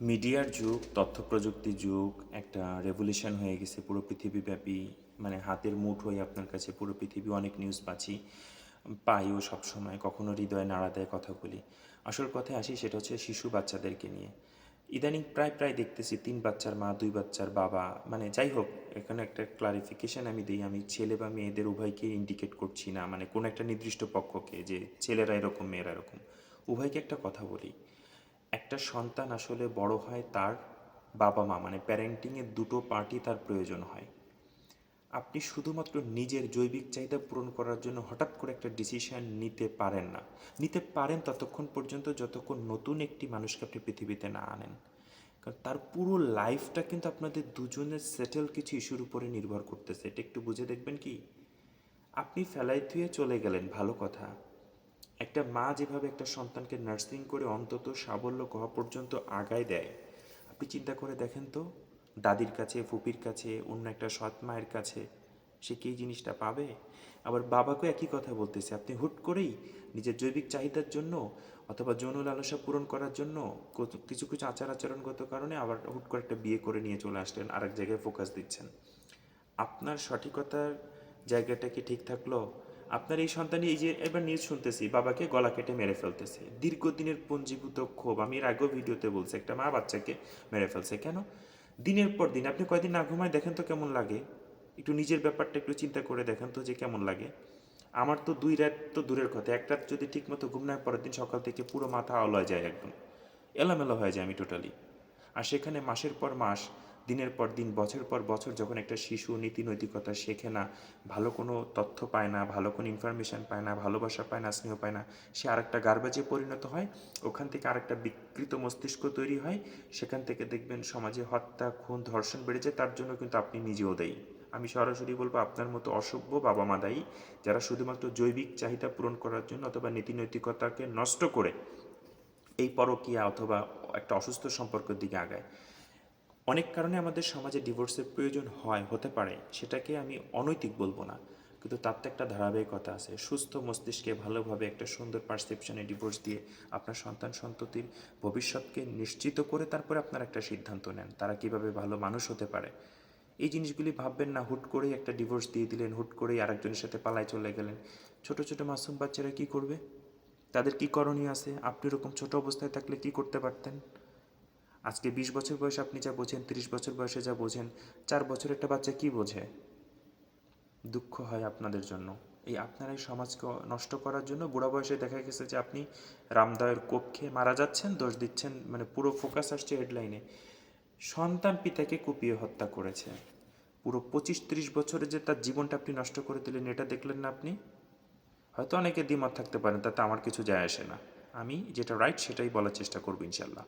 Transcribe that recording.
মিডিয়ার যুগ, তথ্য প্রযুক্তির যুগ, একটা রেভলিউশন হয়ে গেছে পুরো পৃথিবীব্যাপী। মানে হাতের মুঠোয় আপনার কাছে পুরো পৃথিবী, অনেক নিউজ পাইও সবসময়, কখনো হৃদয়ে নাড়া দেয় কথাগুলি। আসল কথায় আসি, সেটা হচ্ছে শিশু বাচ্চাদেরকে নিয়ে। ইদানিং প্রায় প্রায় দেখতেছি 3 বাচ্চার মা, 2 বাচ্চার বাবা, মানে যাই হোক, এখানে একটা ক্লারিফিকেশন আমি দিই, আমি ছেলে বা মেয়েদের উভয়কে ইন্ডিকেট করছি না, মানে কোনো একটা নির্দিষ্ট পক্ষকে যে ছেলেরা এরকম মেয়েরা এরকম। উভয়কে একটা কথা বলি, একটা সন্তান আসলে বড় হয় তার বাবা মা, মানে প্যারেন্টিংয়ের দুটো পার্টি তার প্রয়োজন হয়। আপনি শুধুমাত্র নিজের জৈবিক চাহিদা পূরণ করার জন্য হঠাৎ করে একটা ডিসিশন নিতে পারেন না। নিতে পারেন ততক্ষণ পর্যন্ত যতক্ষণ নতুন একটি মানুষকে আপনি পৃথিবীতে না আনেন। কারণ তার পুরো লাইফটা কিন্তু আপনাদের দুজনের সেটেল কিছু ইস্যুর উপরে নির্ভর করতেছে। এটা একটু বুঝে দেখবেন কি? আপনি ফেলাই থুয়ে চলে গেলেন, ভালো কথা। একটা মা যেভাবে একটা সন্তানকে নার্সিং করে অন্তত সাবল্য হওয়া পর্যন্ত আগায় দেয়, আপনি চিন্তা করে দেখেন তো, দাদির কাছে, ফুপির কাছে, অন্য একটা সৎ মায়ের কাছে সে কি এই জিনিসটা পাবে? আবার বাবাকেও একই কথা বলতেছে, আপনি হুট করেই নিজের জৈবিক চাহিদার জন্য অথবা যৌন লালসা পূরণ করার জন্য কিছু কিছু আচার আচরণগত কারণে আবার হুট করে একটা বিয়ে করে নিয়ে চলে আসলেন, আরেক জায়গায় ফোকাস দিচ্ছেন। আপনার সঠিকতার জায়গাটা কি ঠিক থাকলো? আপনার এই সন্তানই, এই যে এবার নিউজ শুনতেছি, বাবাকে গলা কেটে মেরে ফেলতেছে, দীর্ঘদিনের পুঞ্জীভূত ক্ষোভ। আমি এর আগেও ভিডিওতে বলছি, একটা মা বাচ্চাকে মেরে ফেলছে কেন? দিনের পর দিন আপনি কয়দিন না ঘুমায় দেখেন তো কেমন লাগে। একটু নিজের ব্যাপারটা একটু চিন্তা করে দেখেন তো যে কেমন লাগে। আমার তো 2 রাত তো দূরের কথা, এক রাত যদি ঠিক মতো ঘুম না হয়, পরের দিন সকাল থেকে পুরো মাথা আওলায় যায়, একদম এলোমেলো হয়ে যায় আমি টোটালি। আর সেখানে মাসের পর মাস, দিনের পর দিন, বছর পর বছর যখন একটা শিশু নীতি নৈতিকতা শেখে না, ভালো কোনো তথ্য পায় না, ভালো কোনো ইনফরমেশান পায় না, ভালোবাসা পায় না, স্নেহ পায় না, সে আরেকটা গার্বেজে পরিণত হয়। ওখান থেকে আরেকটা বিকৃত মস্তিষ্ক তৈরি হয়। সেখান থেকে দেখবেন সমাজে হত্যা, খুন, ধর্ষণ বেড়ে যায়। তার জন্য কিন্তু আপনি নিজেও দায়ী। আমি সরাসরি বলবো, আপনার মতো অসভ্য বাবা মা দায়ী, যারা শুধুমাত্র জৈবিক চাহিদা পূরণ করার জন্য অথবা নীতি নৈতিকতাকে নষ্ট করে এই পরকীয়া অথবা একটা অসুস্থ সম্পর্কের দিকে আগায়। অনেক কারণে আমাদের সমাজে ডিভোর্সের প্রয়োজন হয়, হতে পারে, সেটাকে আমি অনৈতিক বলবো না, কিন্তু তার তো একটা ধারাবাহিকতা আছে। সুস্থ মস্তিষ্কে ভালোভাবে একটা সুন্দর পারসেপশনে ডিভোর্স দিয়ে আপনার সন্তান সন্ততির ভবিষ্যৎকে নিশ্চিত করে তারপরে আপনার একটা সিদ্ধান্ত নেন তারা কিভাবে ভালো মানুষ হতে পারে। এই জিনিসগুলি ভাববেন না, হুট করেই একটা ডিভোর্স দিয়ে দিলেন, হুট করেই আরেকজনের সাথে পালায় চলে গেলেন। ছোট ছোট মাসুম বাচ্চারা কি করবে? তাদের কি করণীয় আছে? আপনি এরকম ছোট অবস্থায় থাকলে কি করতে পারতেন? আজকে 20 বছর বয়সে আপনি যা বোঝেন, 30 বছর বয়সে যা বোঝেন, 4 বছরের একটা বাচ্চা কি বোঝে? দুঃখ হয় আপনাদের জন্য। এই আপনারা এই সমাজকে নষ্ট করার জন্য বুড়া বয়সে দেখা গেছে যে আপনি রামদায়ের কোপ খেয়ে মারা যাচ্ছেন, দোষ দিচ্ছেন, মানে পুরো ফোকাস আসছে হেডলাইনে। সন্তান পিতাকে কুপিয়ে হত্যা করেছে। পুরো 25-30 বছরে যে তার জীবনটা আপনি নষ্ট করে দিলেন, এটা দেখলেন না আপনি? হয়তো অনেকে দ্বিমত থাকতে পারেন, তাতে আমার কিছু যায় আসে না। আমি যেটা রাইট সেটাই বলার চেষ্টা করবো ইনশাল্লাহ।